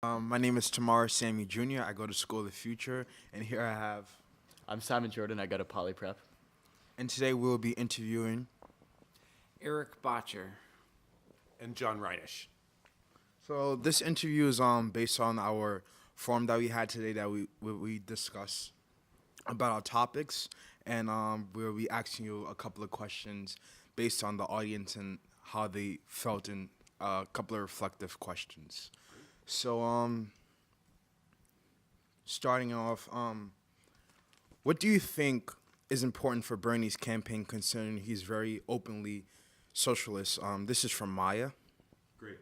My name is Tamar Sammy Jr. I go to School of the Future, and here I have, I'm Simon Jordan. I go to Poly Prep. and today we will be interviewing. Eric Bottcher. And John Reinish. So this interview is based on our forum that we had today that we discuss about our topics, and we'll be asking you a couple of questions based on the audience and how they felt in a couple of reflective questions. So starting off, what do you think is important for Bernie's campaign, considering he's very openly socialist? This is from Maya. Great.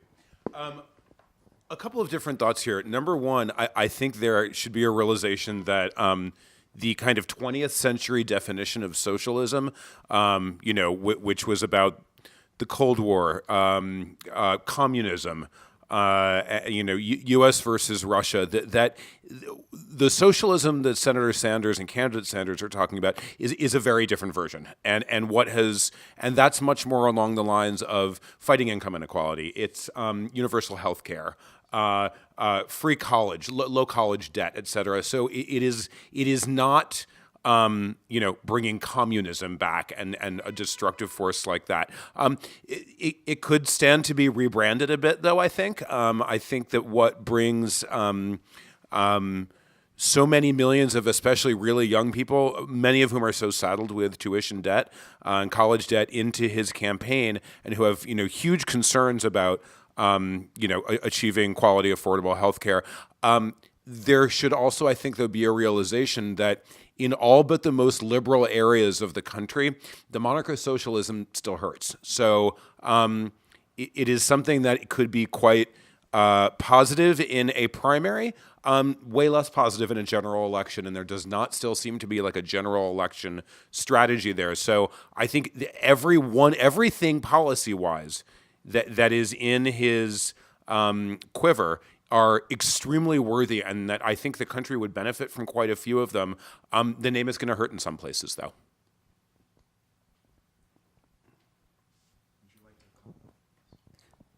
A couple of different thoughts here. Number one, I think there should be a realization that the kind of 20th century definition of socialism, which was about the Cold War, communism, U.S. versus Russia, that the socialism that Senator Sanders and candidate Sanders are talking about is a very different version, and that's much more along the lines of fighting income inequality. It's universal health care, free college, low college debt, et cetera. So it is not bringing communism back and a destructive force like that. It could stand to be rebranded a bit, though, I think. I think that what brings so many millions of especially really young people, many of whom are so saddled with tuition debt and college debt, into his campaign and who have, huge concerns about, achieving quality, affordable health care. There should also, I think, there'll be a realization that in all but the most liberal areas of the country, the monarcho-socialism still hurts. So it is something that could be quite positive in a primary, way less positive in a general election, and there does not still seem to be like a general election strategy there. So I think everything policy-wise that is in his quiver are extremely worthy, and that I think the country would benefit from quite a few of them. The name is going to hurt in some places, though.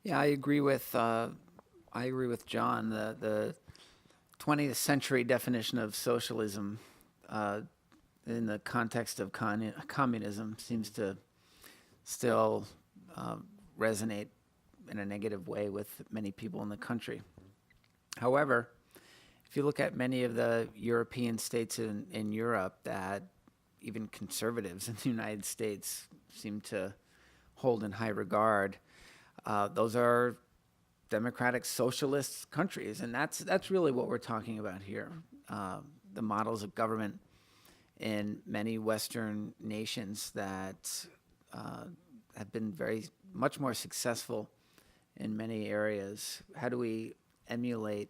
Yeah, I agree with John. The 20th century definition of socialism in the context of communism seems to still resonate in a negative way with many people in the country. However, if you look at many of the European states in Europe that even conservatives in the United States seem to hold in high regard, those are democratic socialist countries, and that's really what we're talking about here. The models of government in many Western nations that have been much more successful in many areas. How do we emulate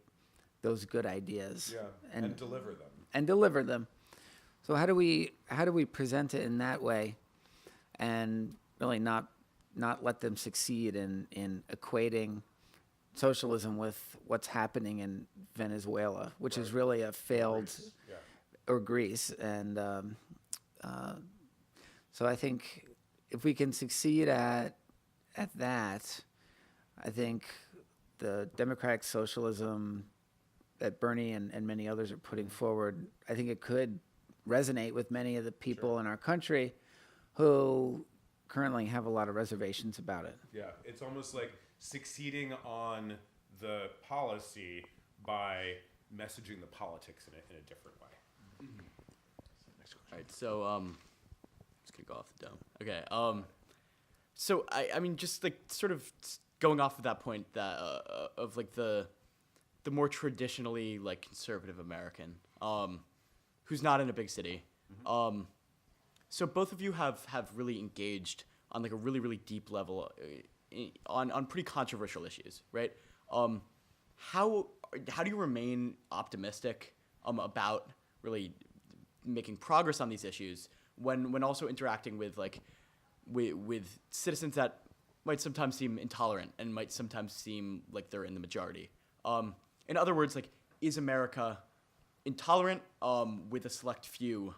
those good ideas and deliver them? And deliver them. So how do we present it in that way, and really not let them succeed in equating socialism with what's happening in Venezuela, which is really a failed, or Greece, and so I think if we can succeed at that, I think the democratic socialism that Bernie and many others are putting forward, I think it could resonate with many of the people in our country who currently have a lot of reservations about it. Yeah, it's almost like succeeding on the policy by messaging the politics in a different way. Next question. All right, so just gonna go off the dome. Okay. So I mean, just like sort of going off of that point that of like the more traditionally like conservative American, who's not in a big city. Mm-hmm. So both of you have really engaged on like a really, really deep level on pretty controversial issues, right? How do you remain optimistic about really making progress on these issues when also interacting with with citizens that might sometimes seem intolerant and might sometimes seem like they're in the majority? In other words, like, is America intolerant with a select few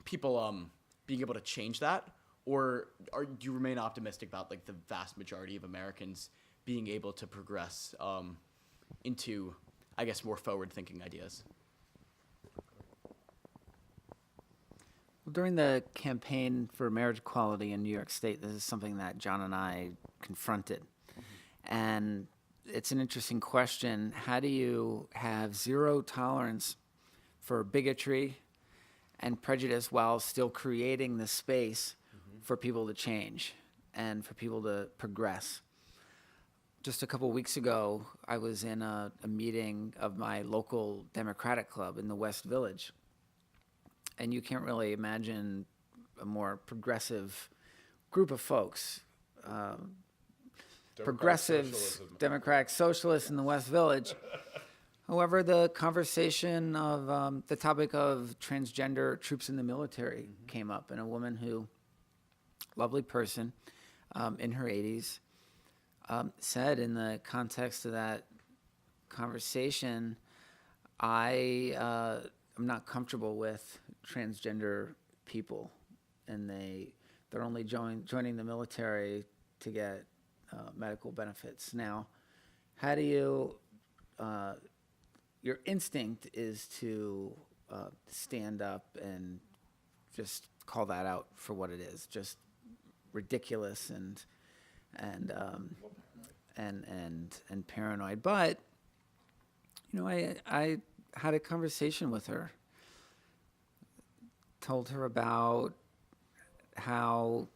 people being able to change that, or do you remain optimistic about like the vast majority of Americans being able to progress into, I guess, more forward-thinking ideas. Well, during the campaign for marriage equality in New York State, this is something that John and I confronted. And it's an interesting question. How do you have zero tolerance for bigotry and prejudice while still creating the space for people to change and for people to progress? Just a couple weeks ago, I was in a meeting of my local Democratic club in the West Village. And you can't really imagine a more progressive group of folks. Progressives, democratic socialists in the West Village. However, the conversation of the topic of transgender troops in the military came up, and a woman who, lovely person, in her 80s, said in the context of that conversation, I'm not comfortable with transgender people, and they're only joining the military to get medical benefits. Now, how do you, your instinct is to stand up and just call that out for what it is, just ridiculous and paranoid. But I had a conversation with her, told her about how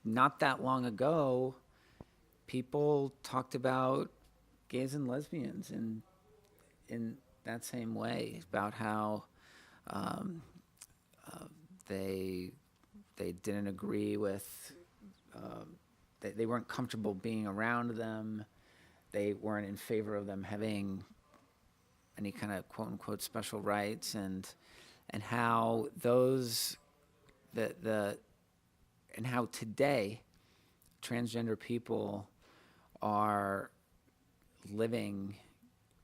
not that long ago people talked about gays and lesbians in that same way, about how they didn't agree with, they weren't comfortable being around them, they weren't in favor of them having any kind of quote unquote special rights, and how those and how today transgender people are living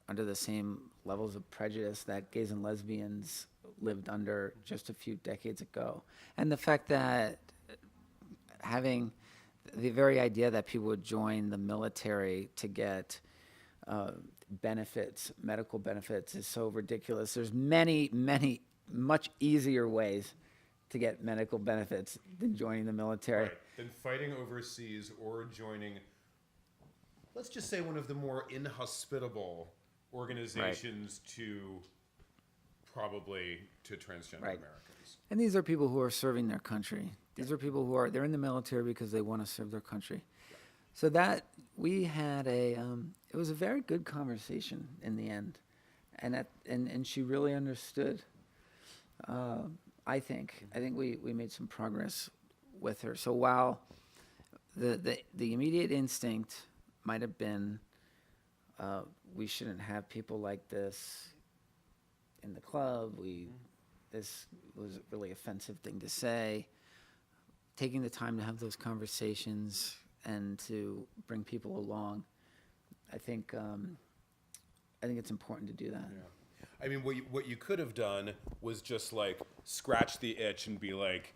under the same levels of prejudice that gays and lesbians lived under just a few decades ago. And the fact that having the very idea that people would join the military to get benefits, medical benefits, is so ridiculous. There's many much easier ways to get medical benefits than joining the military. Right. Than fighting overseas or joining, let's just say, one of the more inhospitable organizations to transgender Americans. And these are people who are serving their country. These are people who they're in the military because they want to serve their country. So that we had it was a very good conversation in the end, and she really understood. I think we made some progress with her. So while the immediate instinct might have been we shouldn't have people like this in the club, this was a really offensive thing to say. Taking the time to have those conversations and to bring people along, I think it's important to do that. Yeah. I mean, what you could have done was just like scratch the itch and be like,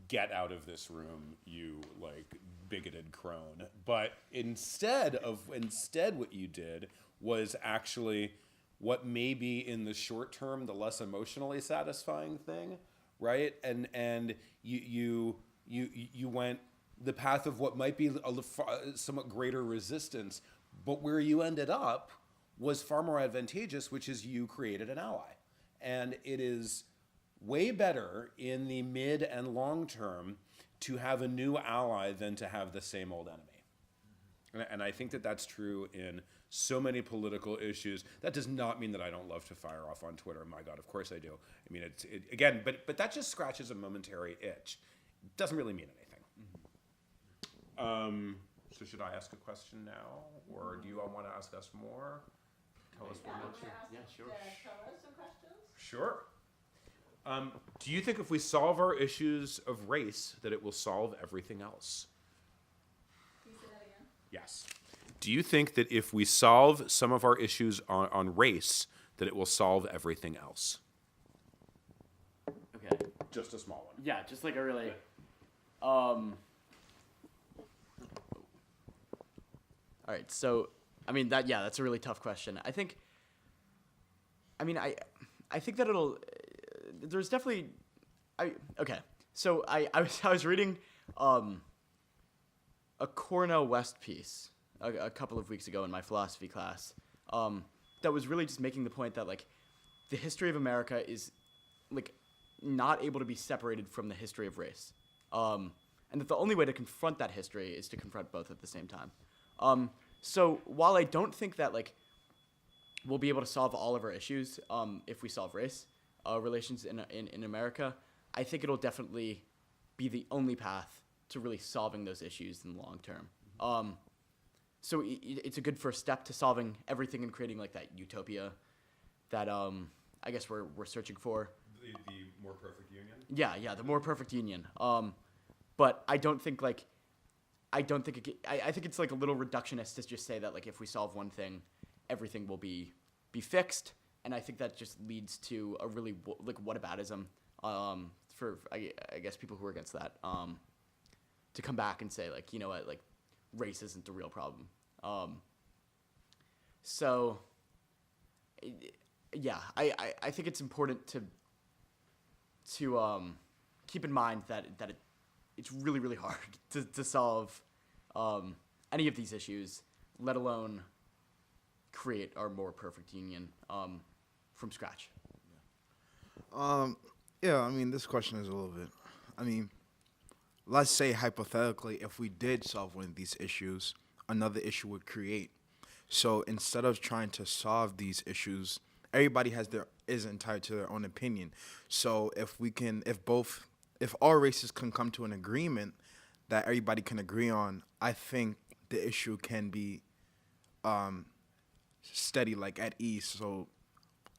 get out of this room, you like bigoted crone. But instead what you did was actually what may be in the short term the less emotionally satisfying thing, right? And you went the path of what might be a somewhat greater resistance, but where you ended up was far more advantageous, which is you created an ally. And it is way better in the mid and long term to have a new ally than to have the same old enemy. And I think that that's true in so many political issues. That does not mean that I don't love to fire off on Twitter. My God, of course I do. I mean, again, but that just scratches a momentary itch. It doesn't really mean anything. So should I ask a question now, or do you all want to ask us more? Tell us what else. Yeah, sure. Some questions? Sure. Do you think if we solve our issues of race, that it will solve everything else? Can you say that again? Yes. Do you think that if we solve some of our issues on race, that it will solve everything else? Okay. Just a small one. Yeah, just like a really, all right, so I mean that's a really tough question. I think that it'll there's definitely okay. So I was reading a Cornell West piece a couple of weeks ago in my philosophy class that was really just making the point that like the history of America is like not able to be separated from the history of race, and that the only way to confront that history is to confront both at the same time. So while I don't think that like we'll be able to solve all of our issues if we solve race relations in America, I think it'll definitely be the only path to really solving those issues in the long term. So it's a good first step to solving everything and creating like that utopia that I guess we're searching for. The more perfect union? Yeah, the more perfect union. But I don't think like I think it's like a little reductionist to just say that like if we solve one thing, everything will be fixed, and I think that just leads to a really like whataboutism for I guess people who are against that to come back and say like, you know what, like race isn't the real problem. So yeah, I think it's important to keep in mind that it's really, really hard to solve any of these issues, let alone create our more perfect union from scratch. Yeah, I mean, this question is a little bit. I mean, let's say hypothetically, if we did solve one of these issues, another issue would create. So instead of trying to solve these issues, everybody is entitled to their own opinion. So if all races can come to an agreement that everybody can agree on, I think the issue can be steady, like at ease. So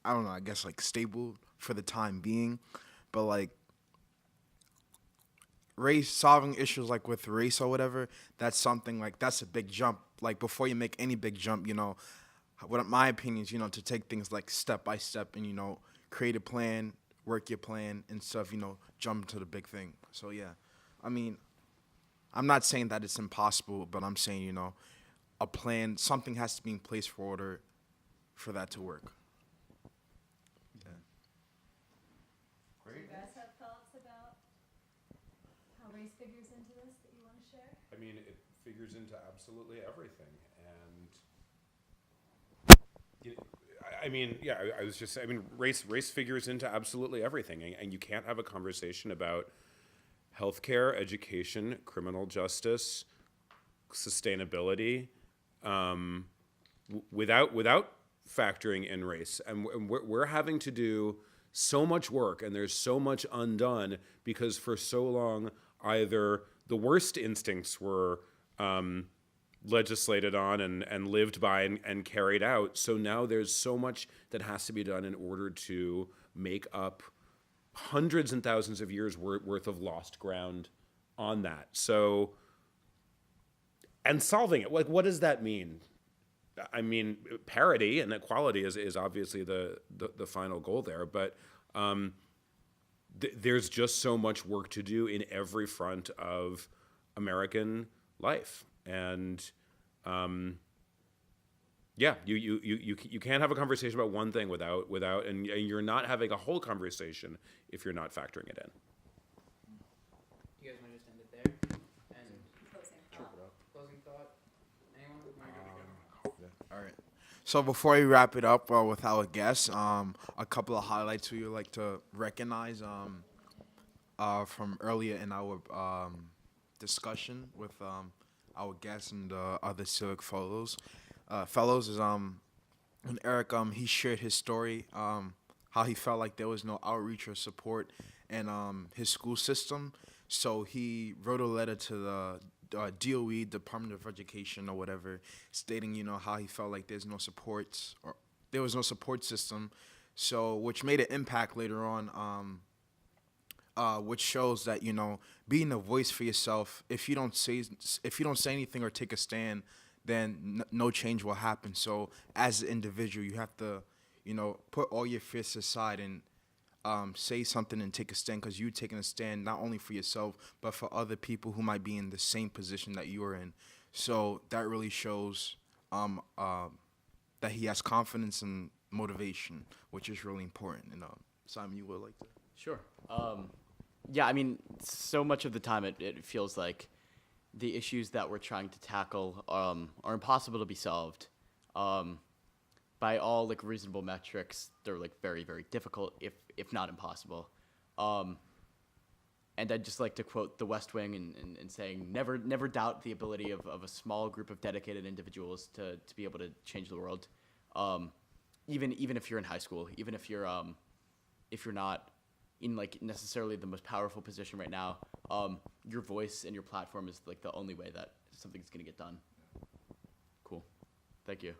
I don't know, I guess like stable for the time being, but like solving issues like with race or whatever, that's something like that's a big jump. Like before you make any big jump, what my opinion is, to take things like step by step and create a plan, work your plan and stuff, jump to the big thing. So yeah, I mean, I'm not saying that it's impossible, but I'm saying a plan, something has to be in place for that to work. Yeah. Do you guys have thoughts about how race figures into this that you want to share? I mean, it figures into absolutely everything, and I was just saying, race figures into absolutely everything, and you can't have a conversation about healthcare, education, criminal justice, sustainability, without factoring in race, and we're having to do so much work, and there's so much undone because for so long either the worst instincts were legislated on and lived by and carried out. So now there's so much that has to be done in order to make up hundreds and thousands of years worth of lost ground on that. So, and solving it, like, what does that mean? I mean, parity and equality is obviously the final goal there, but there's just so much work to do in every front of American life, and you can't have a conversation about one thing without, and you're not having a whole conversation if you're not factoring it in. You guys want to just end it there? And closing thought? Anyone? All right. So before we wrap it up with our guests, a couple of highlights we would like to recognize from earlier in our discussion with our guests and the other Civic fellows. Fellows is when Eric he shared his story, how he felt like there was no outreach or support in his school system. So he wrote a letter to the DOE, Department of Education or whatever, stating, how he felt like there was no support system. So, which made an impact later on, which shows that, being a voice for yourself, if you don't say anything or take a stand, then no change will happen. So as an individual, you have to, put all your fears aside and say something and take a stand, because you're taking a stand not only for yourself, but for other people who might be in the same position that you are in. So that really shows that he has confidence and motivation, which is really important. And Simon, you would like to? Sure. Yeah, I mean, so much of the time it feels like the issues that we're trying to tackle are impossible to be solved. By all like reasonable metrics, they're like very, very difficult, if not impossible. And I'd just like to quote The West Wing and saying, never doubt the ability of a small group of dedicated individuals to be able to change the world. Even if you're in high school, even if you're not in like necessarily the most powerful position right now, your voice and your platform is like the only way that something's gonna get done. Cool. Thank you.